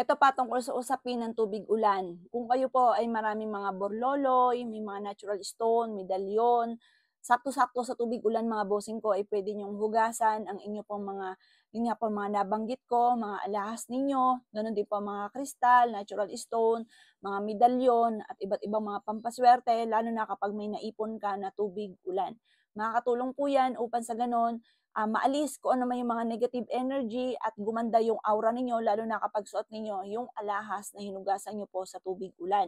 Eto pa tungkol sa usapin ng tubig ulan. Kung kayo po ay maraming mga borloloy, may mga natural stone, medalyon, sakto-sakto sa tubig ulan mga bossing ko ay pwede niyong hugasan ang inyo pong mga, yun nga po mga nabanggit ko, mga alahas ninyo, ganun din po mga kristal, natural stone, mga medalyon at iba't ibang mga pampaswerte, lalo na kapag may naipon ka na tubig ulan. Makakatulong po yan upang sa ganon maalis kung ano man yung mga negative energy at gumanda yung aura ninyo lalo na kapag suot ninyo yung alahas na hinugasan niyo po sa tubig ulan.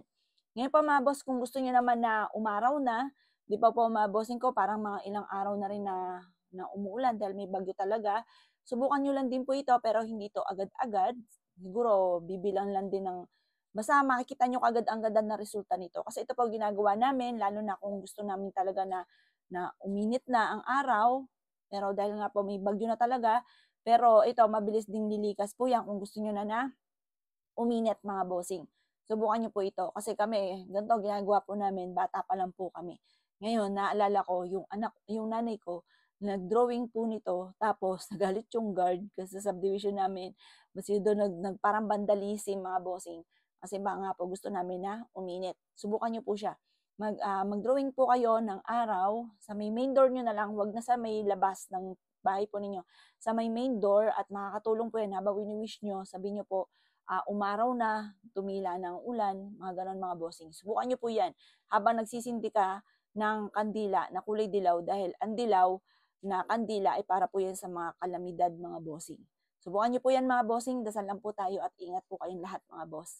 Ngayon pa mga boss, kung gusto niyo naman na umaraw na, 'di pa po mga bossing ko parang mga ilang araw na rin na umuulan dahil may bagyo talaga. Subukan niyo lang din po ito pero hindi ito agad-agad. Siguro bibilang lang din ng basta makikita niyo kaagad-agad na resulta nito. Kasi ito po ginagawa namin lalo na kung gusto namin talaga na na uminit na ang araw, pero dahil nga po may bagyo na talaga, pero ito mabilis ding lilikas po 'yan kung gusto niyo na na uminit mga bossing. Subukan niyo po ito kasi kami ganito ginagawa po namin, bata pa lang po kami. Ngayon naalala ko yung nanay ko nag-drawing po nito tapos nagalit yung guard kasi sa subdivision namin kasi doon parang vandalism mga bossing. Kasi ba nga po gusto namin na uminit. Subukan niyo po siya. Mag-drawing po kayo ng araw sa may main door niyo na lang, 'wag na sa may labas ng bahay po ninyo. Sa may main door at makakatulong po 'yan habang wini-wish niyo, sabihin niyo po umaraw na, tumila ng ulan, mga gano'n mga bossing. Subukan niyo po 'yan habang nagsisindi ka ng kandila na kulay dilaw dahil ang dilaw na kandila ay para po 'yan sa mga kalamidad mga bossing. Subukan niyo po 'yan mga bossing, dasal lang po tayo at ingat po kayong lahat mga boss.